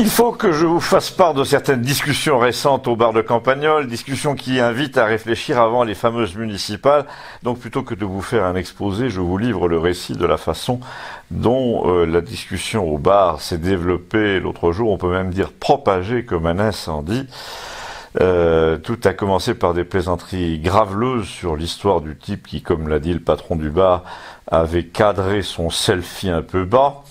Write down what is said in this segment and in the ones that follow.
Il faut que je vous fasse part de certaines discussions récentes au bar de Campagnol, discussions qui invitent à réfléchir avant les fameuses municipales. Donc plutôt que de vous faire un exposé, je vous livre le récit de la façon dont la discussion au bar s'est développée l'autre jour, on peut même dire propagée comme un incendie. Tout a commencé par des plaisanteries graveleuses sur l'histoire du type qui, comme l'a dit le patron du bar, avait cadré son selfie un peu bas.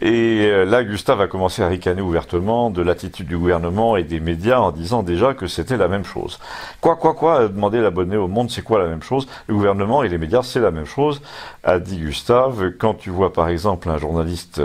Et là, Gustave a commencé à ricaner ouvertement de l'attitude du gouvernement et des médias en disant déjà que c'était la même chose. Quoi, a demandé l'abonné au Monde, c'est quoi la même chose? Le gouvernement et les médias, c'est la même chose, a dit Gustave. Quand tu vois par exemple un journaliste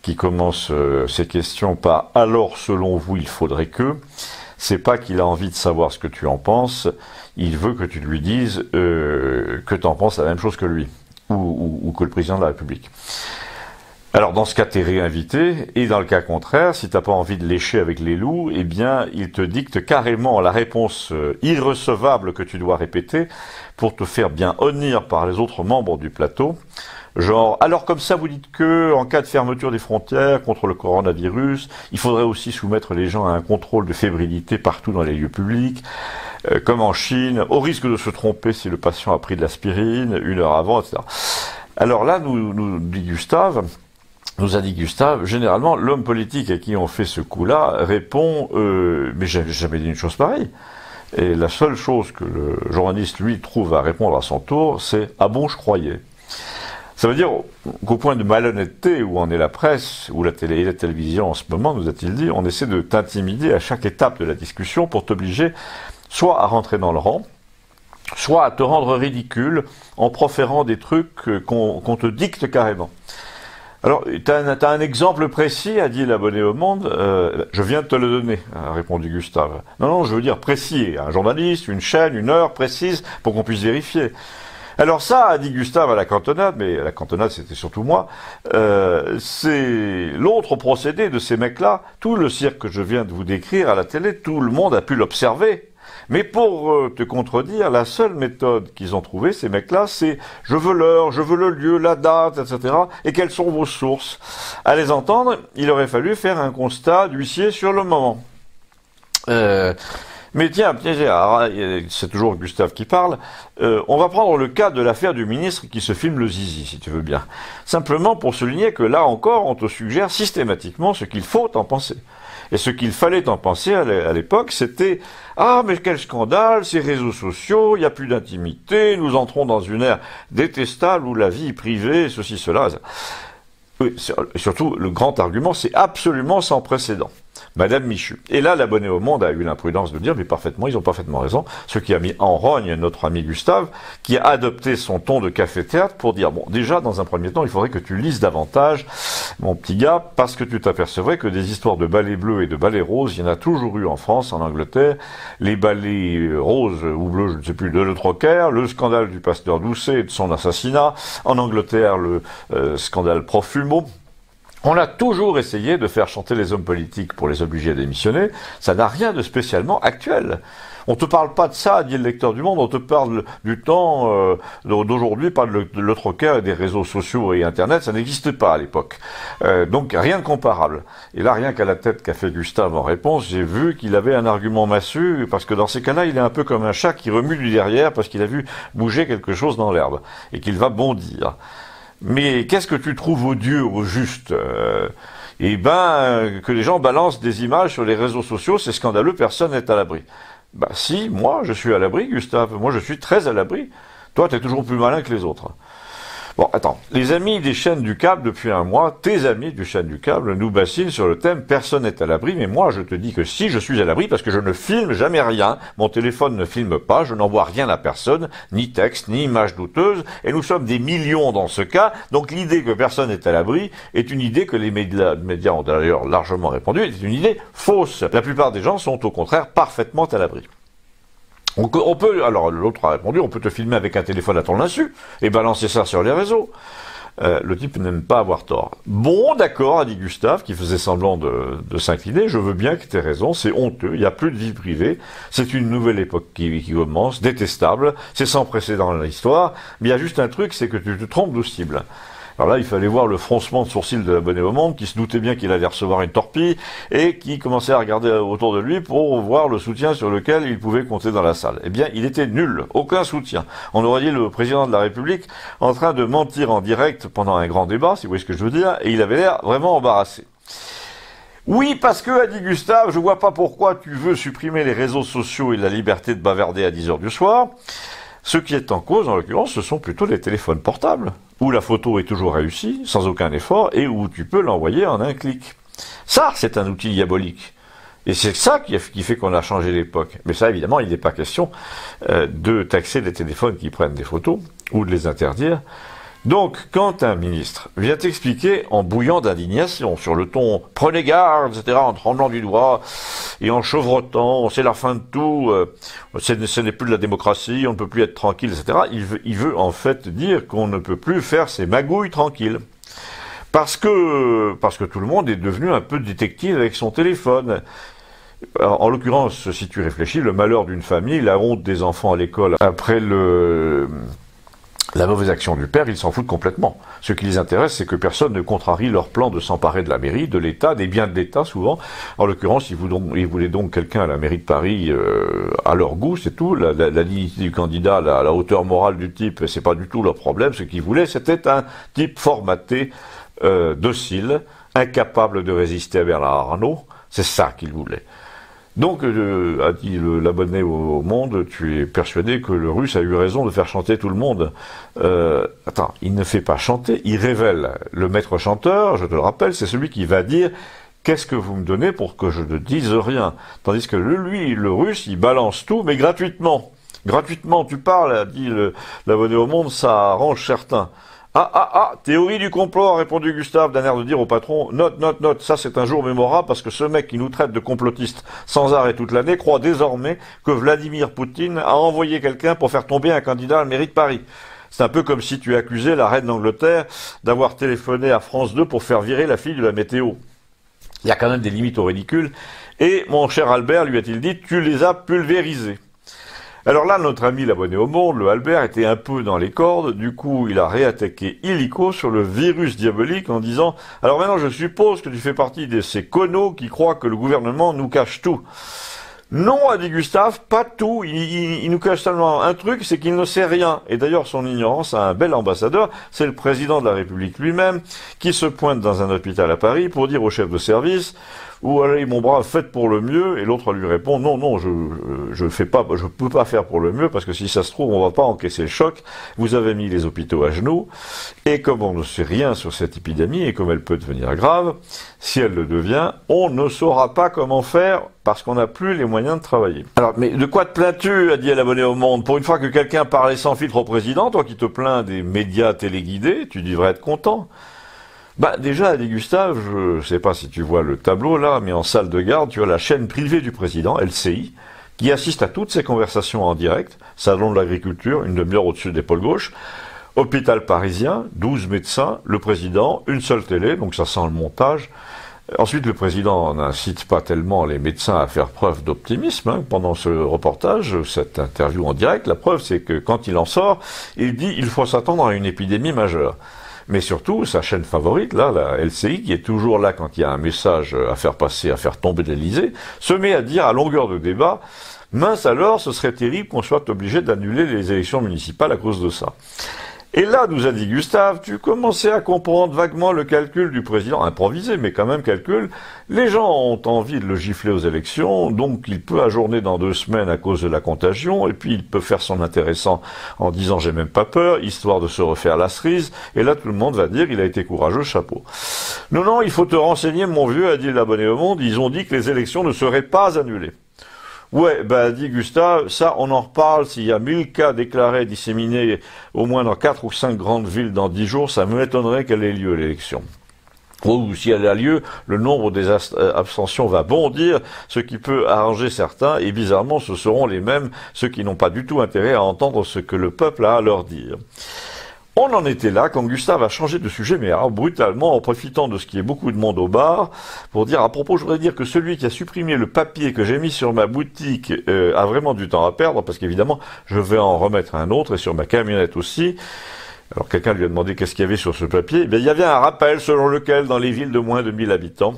qui commence ses questions par « alors selon vous, il faudrait que », c'est pas qu'il a envie de savoir ce que tu en penses, il veut que tu lui dises que tu en penses la même chose que lui, ou que le président de la République. Alors dans ce cas, t'es réinvité, et dans le cas contraire, si t'as pas envie de lécher avec les loups, eh bien, il te dicte carrément la réponse irrecevable que tu dois répéter pour te faire bien honnir par les autres membres du plateau. Genre, alors comme ça vous dites que, en cas de fermeture des frontières contre le coronavirus, il faudrait aussi soumettre les gens à un contrôle de fébrilité partout dans les lieux publics, comme en Chine, au risque de se tromper si le patient a pris de l'aspirine 1 heure avant, etc. Alors là, nous a dit Gustave, généralement, l'homme politique à qui on fait ce coup-là répond mais j'ai jamais dit une chose pareille. Et la seule chose que le journaliste, lui, trouve à répondre à son tour, c'est « Ah bon, je croyais ». Ça veut dire qu'au point de malhonnêteté où en est la presse, ou la télé et la télévision en ce moment, nous a-t-il dit, on essaie de t'intimider à chaque étape de la discussion pour t'obliger soit à rentrer dans le rang, soit à te rendre ridicule en proférant des trucs qu'on te dicte carrément. Alors, t'as un exemple précis, a dit l'abonné au Monde. Je viens de te le donner, a répondu Gustave. Non, je veux dire précis, un journaliste, une chaîne, une heure précise pour qu'on puisse vérifier. Alors ça, a dit Gustave à la cantonade, mais la cantonade c'était surtout moi, c'est l'autre procédé de ces mecs-là. Tout le cirque que je viens de vous décrire à la télé, tout le monde a pu l'observer. Mais pour te contredire, la seule méthode qu'ils ont trouvée, ces mecs-là, c'est « je veux l'heure, je veux le lieu, la date, etc. » Et quelles sont vos sources? À les entendre, il aurait fallu faire un constat d'huissier sur le moment. Mais tiens, c'est toujours Gustave qui parle, on va prendre le cas de l'affaire du ministre qui se filme le zizi, si tu veux bien. Simplement pour souligner que là encore, on te suggère systématiquement ce qu'il faut en penser. Et ce qu'il fallait en penser à l'époque, c'était « Ah, mais quel scandale, ces réseaux sociaux, il n'y a plus d'intimité, nous entrons dans une ère détestable où la vie privée, ceci, cela... » Oui, surtout, le grand argument, c'est absolument sans précédent. Madame Michu. Et là, l'abonné au Monde a eu l'imprudence de dire, mais parfaitement, ils ont parfaitement raison, ce qui a mis en rogne notre ami Gustave, qui a adopté son ton de café-théâtre pour dire, bon, déjà, dans un premier temps, il faudrait que tu lises davantage, mon petit gars, parce que tu t'apercevrais que des histoires de balais bleus et de balais roses, il y en a toujours eu en France, en Angleterre, les balais roses ou bleus, je ne sais plus, de Le Troquer, le scandale du pasteur Doucet et de son assassinat, en Angleterre, le scandale Profumo. On a toujours essayé de faire chanter les hommes politiques pour les obliger à démissionner. Ça n'a rien de spécialement actuel. On te parle pas de ça, dit le lecteur du Monde, on te parle du temps d'aujourd'hui, pas de Le Troquer et des réseaux sociaux et Internet, ça n'existait pas à l'époque. Donc rien de comparable. Et là, rien qu'à la tête qu'a fait Gustave en réponse, j'ai vu qu'il avait un argument massu, parce que dans ces cas-là, il est un peu comme un chat qui remue du derrière parce qu'il a vu bouger quelque chose dans l'herbe, et qu'il va bondir. Mais qu'est-ce que tu trouves odieux, au juste Eh ben, que les gens balancent des images sur les réseaux sociaux, c'est scandaleux, personne n'est à l'abri. Bah si, moi, je suis à l'abri, Gustave. Moi, je suis très à l'abri. Toi, t'es toujours plus malin que les autres. Bon, attends. Les amis des chaînes du câble, depuis un mois, tes amis du chaîne du câble, nous bassinent sur le thème « Personne n'est à l'abri », mais moi, je te dis que si, je suis à l'abri, parce que je ne filme jamais rien, mon téléphone ne filme pas, je n'envoie rien à personne, ni texte, ni image douteuse, et nous sommes des millions dans ce cas, donc l'idée que personne n'est à l'abri est une idée que les médias ont d'ailleurs largement répandue, est une idée fausse. La plupart des gens sont au contraire parfaitement à l'abri. On peut, alors l'autre a répondu, on peut te filmer avec un téléphone à ton insu et balancer ça sur les réseaux. Le type n'aime pas avoir tort. Bon, d'accord, a dit Gustave, qui faisait semblant de s'incliner, je veux bien que tu aies raison, c'est honteux, il n'y a plus de vie privée, c'est une nouvelle époque qui commence, détestable, c'est sans précédent dans l'histoire, mais il y a juste un truc, c'est que tu te trompes de cible. Alors là, il fallait voir le froncement de sourcils de l'abonné au monde, qui se doutait bien qu'il allait recevoir une torpille, et qui commençait à regarder autour de lui pour voir le soutien sur lequel il pouvait compter dans la salle. Eh bien, il était nul, aucun soutien. On aurait dit le président de la République en train de mentir en direct pendant un grand débat, si vous voyez ce que je veux dire, et il avait l'air vraiment embarrassé. Oui, parce que, a dit Gustave, je vois pas pourquoi tu veux supprimer les réseaux sociaux et la liberté de bavarder à 10 heures du soir. Ce qui est en cause, en l'occurrence, ce sont plutôt les téléphones portables, où la photo est toujours réussie, sans aucun effort, et où tu peux l'envoyer en un clic. Ça, c'est un outil diabolique. Et c'est ça qui fait qu'on a changé l'époque. Mais ça, évidemment, il n'est pas question de taxer les téléphones qui prennent des photos, ou de les interdire. Donc, quand un ministre vient t'expliquer en bouillant d'indignation sur le ton « prenez garde », etc., en tremblant du doigt et en chevrotant « c'est la fin de tout, ce n'est plus de la démocratie, on ne peut plus être tranquille », etc., il veut en fait dire qu'on ne peut plus faire ses magouilles tranquilles. Parce que tout le monde est devenu un peu détective avec son téléphone. Alors, en l'occurrence, si tu réfléchis, le malheur d'une famille, la honte des enfants à l'école après la mauvaise action du père, ils s'en foutent complètement. Ce qui les intéresse, c'est que personne ne contrarie leur plan de s'emparer de la mairie, de l'État, des biens de l'État souvent. En l'occurrence, ils voulaient donc quelqu'un à la mairie de Paris à leur goût, c'est tout. La dignité du candidat, la hauteur morale du type, c'est pas du tout leur problème. Ce qu'ils voulaient, c'était un type formaté, docile, incapable de résister à Bernard Arnault. C'est ça qu'ils voulaient. Donc, a dit l'abonné au Monde, tu es persuadé que le Russe a eu raison de faire chanter tout le monde. Attends, il ne fait pas chanter, il révèle. Le maître chanteur, je te le rappelle, c'est celui qui va dire « Qu'est-ce que vous me donnez pour que je ne dise rien ?» Tandis que lui, le Russe, il balance tout, mais gratuitement. Gratuitement, tu parles, a dit l'abonné au Monde, ça arrange certains. Théorie du complot, a répondu Gustave d'un air de dire au patron, note, ça c'est un jour mémorable parce que ce mec qui nous traite de complotistes sans arrêt toute l'année croit désormais que Vladimir Poutine a envoyé quelqu'un pour faire tomber un candidat à la mairie de Paris. C'est un peu comme si tu accusais la reine d'Angleterre d'avoir téléphoné à France 2 pour faire virer la fille de la météo. Il y a quand même des limites au ridicule. Et mon cher Albert, lui a-t-il dit, tu les as pulvérisés. Alors là, notre ami l'abonné au Monde, le Albert, était un peu dans les cordes. Du coup, il a réattaqué illico sur le virus diabolique en disant « Alors maintenant, je suppose que tu fais partie de ces conneaux qui croient que le gouvernement nous cache tout. » Non, a dit Gustave, pas tout. Il nous cache seulement un truc, c'est qu'il ne sait rien. Et d'ailleurs, son ignorance a un bel ambassadeur, c'est le président de la République lui-même, qui se pointe dans un hôpital à Paris pour dire au chef de service « Ou allez, mon brave, faites pour le mieux », et l'autre lui répond « Non, je peux pas faire pour le mieux, parce que si ça se trouve, on va pas encaisser le choc. Vous avez mis les hôpitaux à genoux, et comme on ne sait rien sur cette épidémie, et comme elle peut devenir grave, si elle le devient, on ne saura pas comment faire, parce qu'on n'a plus les moyens de travailler. » Alors, mais de quoi te plains-tu, a dit l'abonné au Monde. Pour une fois que quelqu'un parlait sans filtre au président, toi qui te plains des médias téléguidés, tu devrais être content. Bah déjà, a dit Gustave, je sais pas si tu vois le tableau là, mais en salle de garde, tu as la chaîne privée du président, LCI, qui assiste à toutes ces conversations en direct, salon de l'agriculture, une demi-heure au-dessus de l'épaule gauche, hôpital parisien, 12 médecins, le président, une seule télé, donc ça sent le montage. Ensuite, le président n'incite pas tellement les médecins à faire preuve d'optimisme pendant ce reportage, cette interview en direct. La preuve, c'est que quand il en sort, il dit « il faut s'attendre à une épidémie majeure ». Mais surtout, sa chaîne favorite, là, la LCI, qui est toujours là quand il y a un message à faire passer, à faire tomber l'Élysée, se met à dire à longueur de débat, mince alors, ce serait terrible qu'on soit obligé d'annuler les élections municipales à cause de ça. Et là, nous a dit Gustave, tu commençais à comprendre vaguement le calcul du président, improvisé, mais quand même calcul. Les gens ont envie de le gifler aux élections, donc il peut ajourner dans 2 semaines à cause de la contagion, et puis il peut faire son intéressant en disant j'ai même pas peur, histoire de se refaire la cerise, et là tout le monde va dire il a été courageux, chapeau. Non, il faut te renseigner mon vieux, a dit l'abonné au Monde, ils ont dit que les élections ne seraient pas annulées. Ouais, dit Gustave, ça on en reparle, s'il y a 1000 cas déclarés, disséminés au moins dans 4 ou 5 grandes villes dans 10 jours, ça m'étonnerait qu'elle ait lieu l'élection. Ou si elle a lieu, le nombre des abstentions va bondir, ce qui peut arranger certains, et bizarrement ce seront les mêmes, ceux qui n'ont pas du tout intérêt à entendre ce que le peuple a à leur dire. On en était là quand Gustave a changé de sujet, mais brutalement, en profitant de ce qui est beaucoup de monde au bar, pour dire, à propos, je voudrais dire que celui qui a supprimé le papier que j'ai mis sur ma boutique a vraiment du temps à perdre, parce qu'évidemment, je vais en remettre un autre, et sur ma camionnette aussi. Alors quelqu'un lui a demandé qu'est-ce qu'il y avait sur ce papier. Eh bien, il y avait un rappel selon lequel dans les villes de moins de 1000 habitants,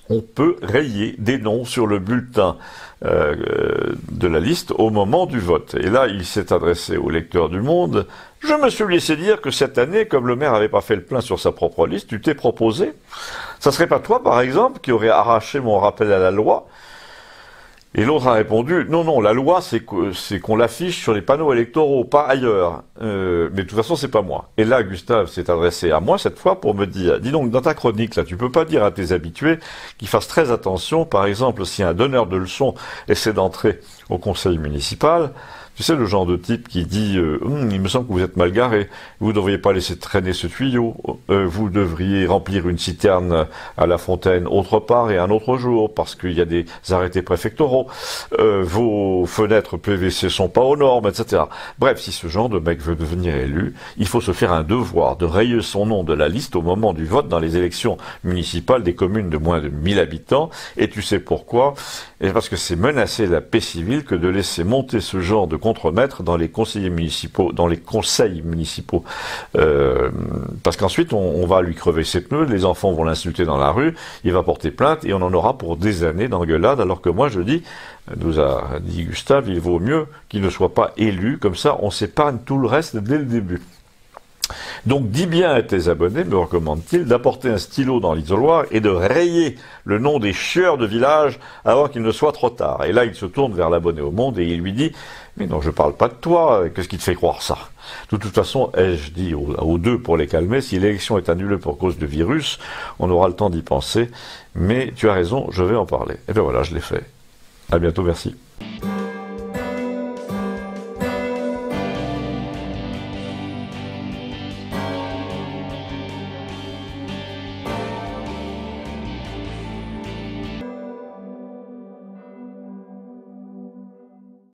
on peut rayer des noms sur le bulletin de la liste au moment du vote. Et là, il s'est adressé au lecteur du Monde. Je me suis laissé dire que cette année, comme le maire n'avait pas fait le plein sur sa propre liste, tu t'es proposé. Ça serait pas toi, par exemple, qui aurait arraché mon rappel à la loi? Et l'autre a répondu, non, non, la loi, c'est qu'on l'affiche sur les panneaux électoraux, pas ailleurs. Mais de toute façon, c'est pas moi. Et là, Gustave s'est adressé à moi cette fois pour me dire, dis donc, dans ta chronique, là, tu peux pas dire à tes habitués qu'ils fassent très attention, par exemple, si un donneur de leçons essaie d'entrer au conseil municipal, tu sais, le genre de type qui dit il me semble que vous êtes mal garé, vous ne devriez pas laisser traîner ce tuyau, vous devriez remplir une citerne à la fontaine autre part et un autre jour, parce qu'il y a des arrêtés préfectoraux, vos fenêtres PVC sont pas aux normes, etc. Bref, si ce genre de mec veut devenir élu, il faut se faire un devoir de rayer son nom de la liste au moment du vote dans les élections municipales des communes de moins de 1000 habitants, et tu sais pourquoi? Et parce que c'est menacer la paix civile que de laisser monter ce genre de contremaître dans les conseils municipaux, parce qu'ensuite on va lui crever ses pneus, les enfants vont l'insulter dans la rue, il va porter plainte et on en aura pour des années d'engueulade, alors que moi je dis, nous a dit Gustave, il vaut mieux qu'il ne soit pas élu, comme ça on s'épargne tout le reste dès le début. Donc dis bien à tes abonnés, me recommande-t-il, d'apporter un stylo dans l'isoloir et de rayer le nom des chieurs de village avant qu'il ne soit trop tard. Et là, il se tourne vers l'abonné au Monde et il lui dit « Mais non, je parle pas de toi, qu'est-ce qui te fait croire ça ?» De toute façon, ai-je dit aux deux pour les calmer, si l'élection est annulée pour cause de virus, on aura le temps d'y penser, mais tu as raison, je vais en parler. Et bien voilà, je l'ai fait. À bientôt, merci.